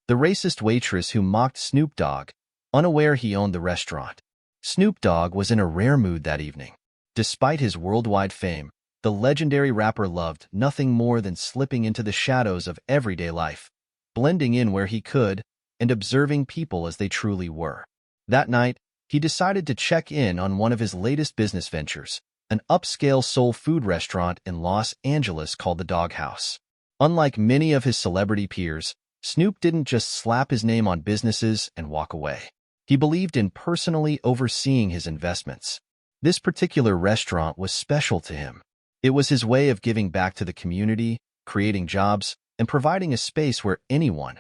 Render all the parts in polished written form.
the racist waitress who mocked Snoop Dogg, unaware he owned the restaurant. Snoop Dogg was in a rare mood that evening. Despite his worldwide fame, the legendary rapper loved nothing more than slipping into the shadows of everyday life, blending in where he could, and observing people as they truly were. That night, he decided to check in on one of his latest business ventures, an upscale soul food restaurant in Los Angeles called the Dog House. Unlike many of his celebrity peers, Snoop didn't just slap his name on businesses and walk away. He believed in personally overseeing his investments. This particular restaurant was special to him. It was his way of giving back to the community, creating jobs, and providing a space where anyone,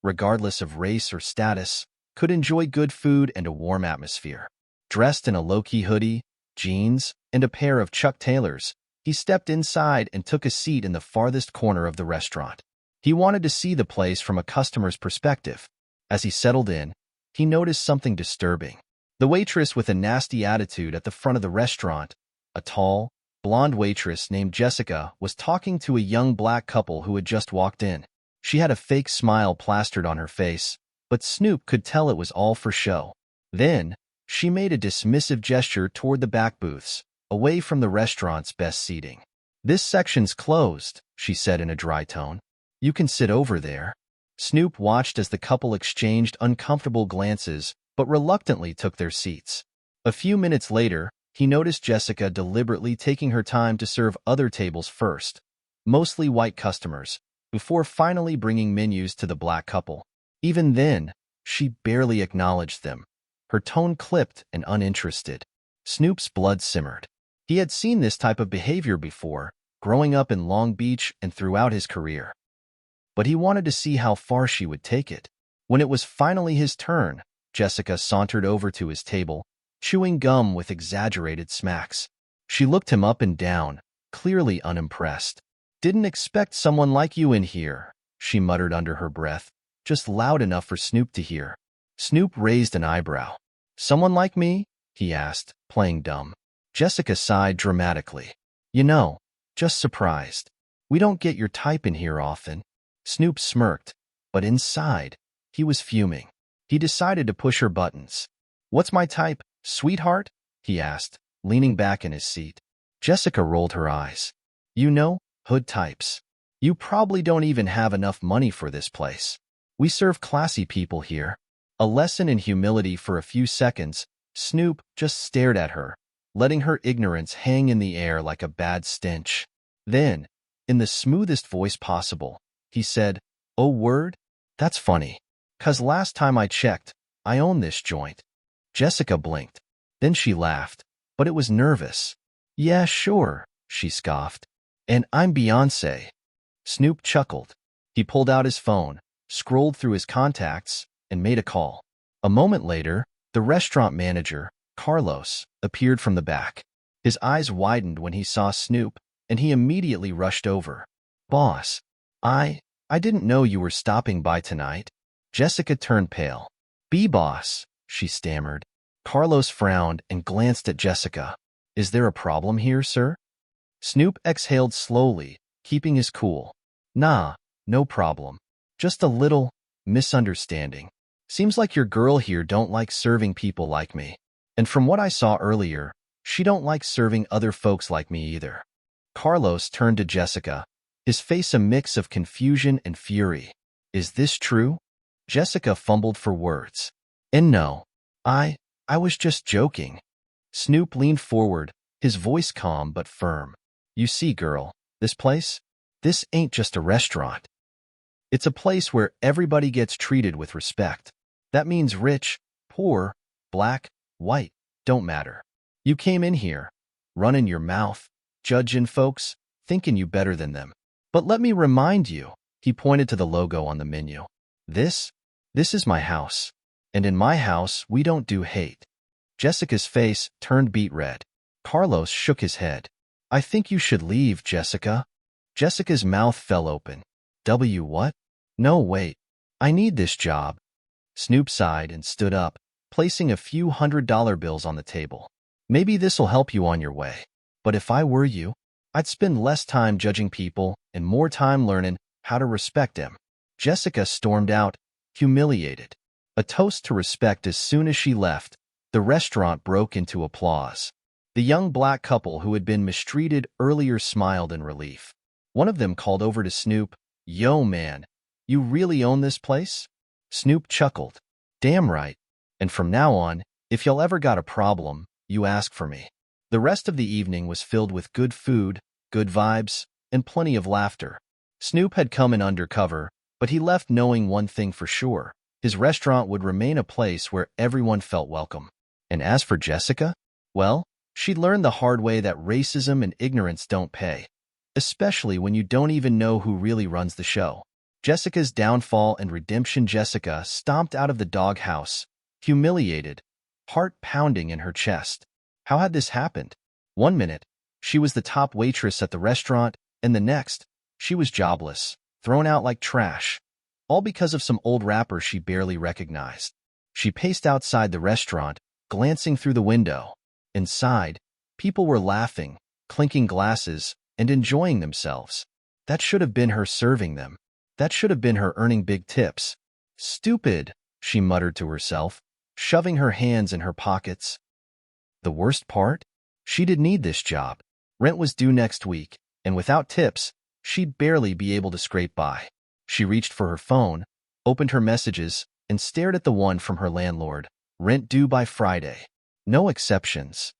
regardless of race or status, could enjoy good food and a warm atmosphere. Dressed in a low-key hoodie, jeans, and a pair of Chuck Taylors, he stepped inside and took a seat in the farthest corner of the restaurant. He wanted to see the place from a customer's perspective. As he settled in, he noticed something disturbing. The waitress with a nasty attitude at the front of the restaurant, a tall, blonde waitress named Jessica, was talking to a young black couple who had just walked in. She had a fake smile plastered on her face, but Snoop could tell it was all for show. Then, she made a dismissive gesture toward the back booths, away from the restaurant's best seating. "This section's closed," she said in a dry tone. "You can sit over there." Snoop watched as the couple exchanged uncomfortable glances, but reluctantly took their seats. A few minutes later, he noticed Jessica deliberately taking her time to serve other tables first, mostly white customers, before finally bringing menus to the black couple. Even then, she barely acknowledged them, her tone clipped and uninterested. Snoop's blood simmered. He had seen this type of behavior before, growing up in Long Beach and throughout his career. But he wanted to see how far she would take it. When it was finally his turn, Jessica sauntered over to his table, chewing gum with exaggerated smacks. She looked him up and down, clearly unimpressed. "Didn't expect someone like you in here," she muttered under her breath, just loud enough for Snoop to hear. Snoop raised an eyebrow. "Someone like me?" he asked, playing dumb. Jessica sighed dramatically. "You know, just surprised. We don't get your type in here often." Snoop smirked, but inside, he was fuming. He decided to push her buttons. "What's my type, sweetheart?" he asked, leaning back in his seat. Jessica rolled her eyes. "You know, hood types. You probably don't even have enough money for this place. We serve classy people here." A lesson in humility for a few seconds, Snoop just stared at her, letting her ignorance hang in the air like a bad stench. Then, in the smoothest voice possible, he said, "Oh, word? That's funny. 'Cause last time I checked, I own this joint." Jessica blinked. Then she laughed, but it was nervous. "Yeah, sure," she scoffed. "And I'm Beyoncé." Snoop chuckled. He pulled out his phone, scrolled through his contacts, and made a call. A moment later, the restaurant manager, Carlos, appeared from the back. His eyes widened when he saw Snoop, and he immediately rushed over. "Boss, I didn't know you were stopping by tonight." Jessica turned pale. "Boss," she stammered. Carlos frowned and glanced at Jessica. "Is there a problem here, sir?" Snoop exhaled slowly, keeping his cool. "Nah, no problem. Just a little misunderstanding. Seems like your girl here don't like serving people like me. And from what I saw earlier, she don't like serving other folks like me either." Carlos turned to Jessica, his face a mix of confusion and fury. "Is this true?" Jessica fumbled for words. "And no, I was just joking." Snoop leaned forward, his voice calm but firm. "You see, girl, this place? This ain't just a restaurant. It's a place where everybody gets treated with respect. That means rich, poor, black, white, don't matter. You came in here, running your mouth, judging folks, thinking you better than them. But let me remind you," he pointed to the logo on the menu. This is my house. And in my house, we don't do hate." Jessica's face turned beet red. Carlos shook his head. "I think you should leave, Jessica." Jessica's mouth fell open. What? No, wait. I need this job." Snoop sighed and stood up, placing a few $100 bills on the table. "Maybe this'll help you on your way. But if I were you, I'd spend less time judging people and more time learning how to respect them." Jessica stormed out, humiliated. A toast to respect. As soon as she left, the restaurant broke into applause. The young black couple who had been mistreated earlier smiled in relief. One of them called over to Snoop, "Yo, man, you really own this place?" Snoop chuckled. "Damn right. And from now on, if y'all ever got a problem, you ask for me." The rest of the evening was filled with good food, good vibes, and plenty of laughter. Snoop had come in undercover, but he left knowing one thing for sure. His restaurant would remain a place where everyone felt welcome. And as for Jessica, well, she learned the hard way that racism and ignorance don't pay, especially when you don't even know who really runs the show. Jessica's downfall and redemption. Jessica stomped out of the doghouse, humiliated, heart pounding in her chest. How had this happened? One minute, she was the top waitress at the restaurant, and the next, she was jobless, thrown out like trash, all because of some old rapper she barely recognized. She paced outside the restaurant, glancing through the window. Inside, people were laughing, clinking glasses, and enjoying themselves. That should have been her serving them. That should have been her earning big tips. Stupid, she muttered to herself, shoving her hands in her pockets. The worst part? She didn't need this job. Rent was due next week, and without tips, she'd barely be able to scrape by. She reached for her phone, opened her messages, and stared at the one from her landlord. Rent due by Friday. No exceptions.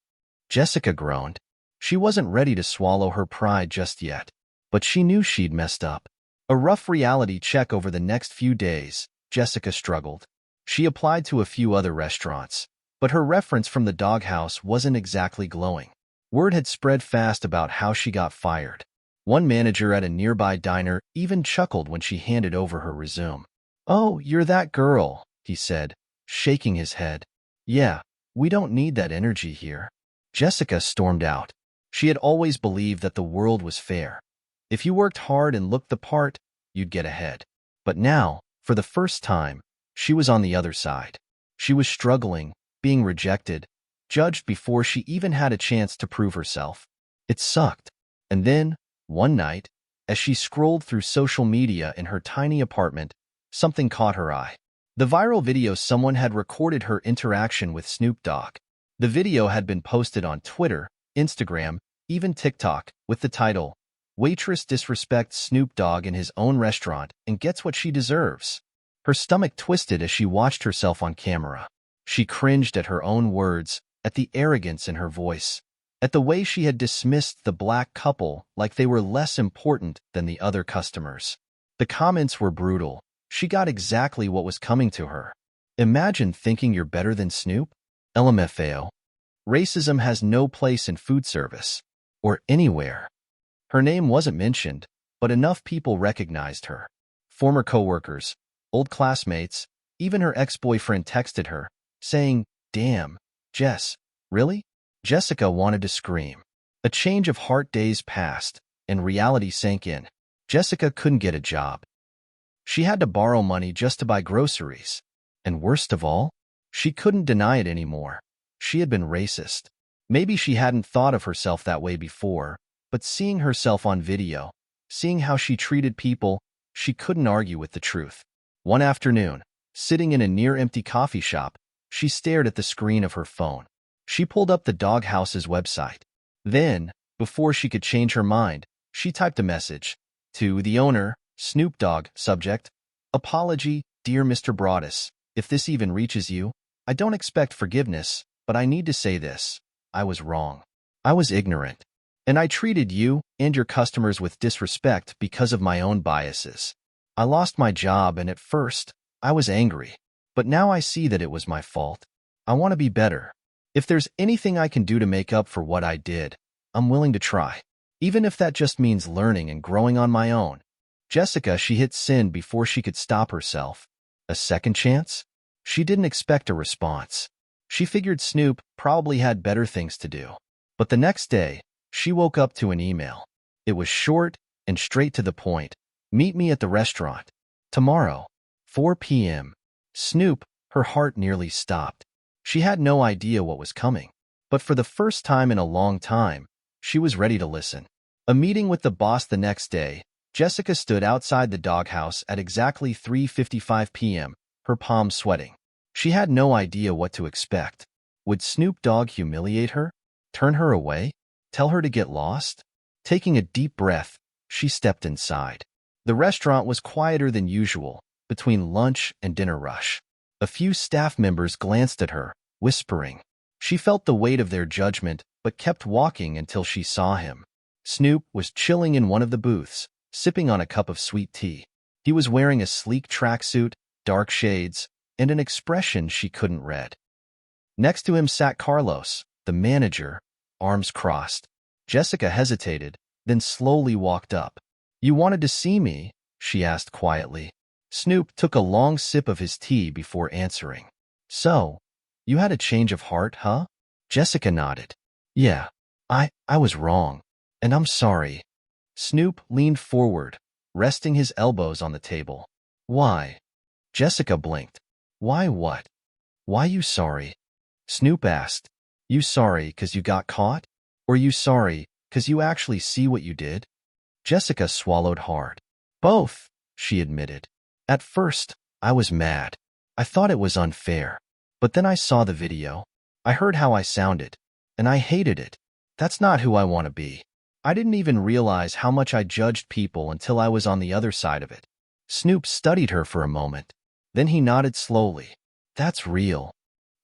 Jessica groaned. She wasn't ready to swallow her pride just yet, but she knew she'd messed up. A rough reality check over the next few days. Jessica struggled. She applied to a few other restaurants, but her reference from the doghouse wasn't exactly glowing. Word had spread fast about how she got fired. One manager at a nearby diner even chuckled when she handed over her resume. "Oh, you're that girl," he said, shaking his head. "Yeah, we don't need that energy here." Jessica stormed out. She had always believed that the world was fair. If you worked hard and looked the part, you'd get ahead. But now, for the first time, she was on the other side. She was struggling, being rejected, judged before she even had a chance to prove herself. It sucked. And then, one night, as she scrolled through social media in her tiny apartment, something caught her eye. The viral video someone had recorded her interaction with Snoop Dogg. The video had been posted on Twitter, Instagram, even TikTok, with the title, "Waitress disrespects Snoop Dogg in his own restaurant and gets what she deserves." Her stomach twisted as she watched herself on camera. She cringed at her own words, at the arrogance in her voice, at the way she had dismissed the black couple like they were less important than the other customers. The comments were brutal. She got exactly what was coming to her. Imagine thinking you're better than Snoop? LMFAO. Racism has no place in food service, or anywhere. Her name wasn't mentioned, but enough people recognized her. Former coworkers, old classmates, even her ex-boyfriend texted her, saying, "Damn, Jess, really?" Jessica wanted to scream. A change of heart. Days passed, and reality sank in. Jessica couldn't get a job. She had to borrow money just to buy groceries. And worst of all, she couldn't deny it anymore. She had been racist. Maybe she hadn't thought of herself that way before, but seeing herself on video, seeing how she treated people, she couldn't argue with the truth. One afternoon, sitting in a near-empty coffee shop, she stared at the screen of her phone. She pulled up the Doghouse's website. Then, before she could change her mind, she typed a message. To the owner, Snoop Dogg, subject, "Apology, dear Mr. Broadus. If this even reaches you, I don't expect forgiveness, but I need to say this. I was wrong. I was ignorant. And I treated you and your customers with disrespect because of my own biases. I lost my job, and at first, I was angry. But now I see that it was my fault. I want to be better. If there's anything I can do to make up for what I did, I'm willing to try. Even if that just means learning and growing on my own." Jessica, she hit send before she could stop herself. A second chance? She didn't expect a response. She figured Snoop probably had better things to do. But the next day, she woke up to an email. It was short and straight to the point. "Meet me at the restaurant. Tomorrow, 4 p.m. Snoop, her heart nearly stopped. She had no idea what was coming. But for the first time in a long time, she was ready to listen. A meeting with the boss the next day, Jessica stood outside the doghouse at exactly 3:55 p.m., her palms sweating. She had no idea what to expect. Would Snoop Dogg humiliate her? Turn her away? Tell her to get lost? Taking a deep breath, she stepped inside. The restaurant was quieter than usual, between lunch and dinner rush. A few staff members glanced at her, whispering. She felt the weight of their judgment, but kept walking until she saw him. Snoop was chilling in one of the booths, sipping on a cup of sweet tea. He was wearing a sleek tracksuit, dark shades, and an expression she couldn't read. Next to him sat Carlos, the manager, arms crossed. Jessica hesitated, then slowly walked up. "You wanted to see me?" she asked quietly. Snoop took a long sip of his tea before answering. "So, you had a change of heart, huh?" Jessica nodded. "Yeah, I was wrong, and I'm sorry." Snoop leaned forward, resting his elbows on the table. "Why?" Jessica blinked. "Why what? Why you sorry?" Snoop asked. "You sorry 'cause you got caught? Or you sorry 'cause you actually see what you did?" Jessica swallowed hard. "Both," she admitted. "At first, I was mad. I thought it was unfair. But then I saw the video. I heard how I sounded, and I hated it. That's not who I want to be. I didn't even realize how much I judged people until I was on the other side of it." Snoop studied her for a moment. Then he nodded slowly. "That's real."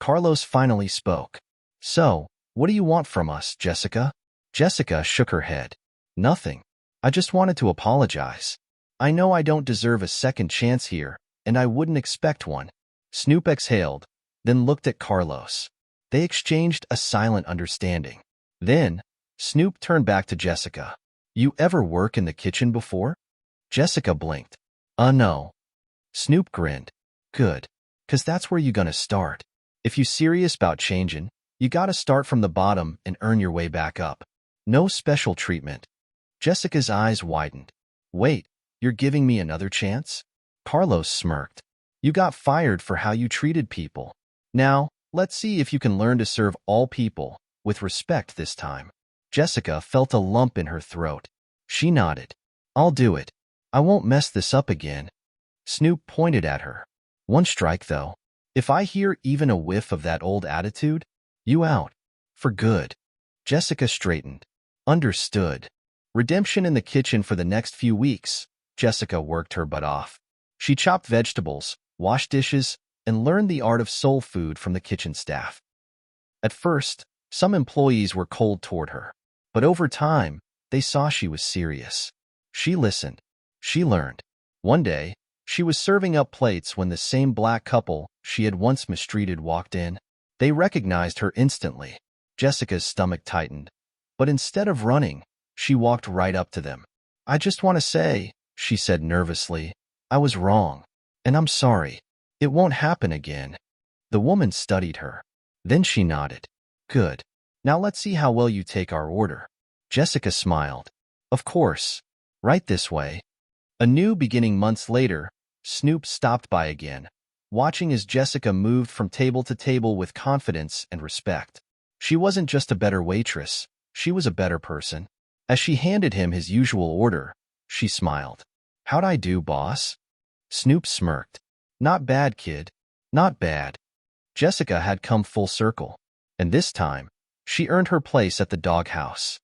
Carlos finally spoke. "So, what do you want from us, Jessica?" Jessica shook her head. "Nothing. I just wanted to apologize. I know I don't deserve a second chance here, and I wouldn't expect one." Snoop exhaled, then looked at Carlos. They exchanged a silent understanding. Then, Snoop turned back to Jessica. "You ever work in the kitchen before?" Jessica blinked. No." Snoop grinned. "Good. 'Cause that's where you gonna start. If you serious about changing, you gotta start from the bottom and earn your way back up. No special treatment." Jessica's eyes widened. "Wait, you're giving me another chance?" Carlos smirked. "You got fired for how you treated people. Now, let's see if you can learn to serve all people, with respect this time." Jessica felt a lump in her throat. She nodded. "I'll do it. I won't mess this up again." Snoop pointed at her. "One strike, though. If I hear even a whiff of that old attitude, you out. For good." Jessica straightened. "Understood." Redemption in the kitchen for the next few weeks. Jessica worked her butt off. She chopped vegetables, washed dishes, and learned the art of soul food from the kitchen staff. At first, some employees were cold toward her, but over time, they saw she was serious. She listened. She learned. One day, she was serving up plates when the same black couple she had once mistreated walked in. They recognized her instantly. Jessica's stomach tightened, but instead of running, she walked right up to them. "I just want to say," she said nervously, "I was wrong, and I'm sorry. It won't happen again." The woman studied her. Then she nodded. "Good. Now let's see how well you take our order." Jessica smiled. "Of course. Right this way." A new beginning months later, Snoop stopped by again, watching as Jessica moved from table to table with confidence and respect. She wasn't just a better waitress, she was a better person. As she handed him his usual order, she smiled. "How'd I do, boss?" Snoop smirked. "Not bad, kid. Not bad." Jessica had come full circle, and this time, she earned her place at the doghouse.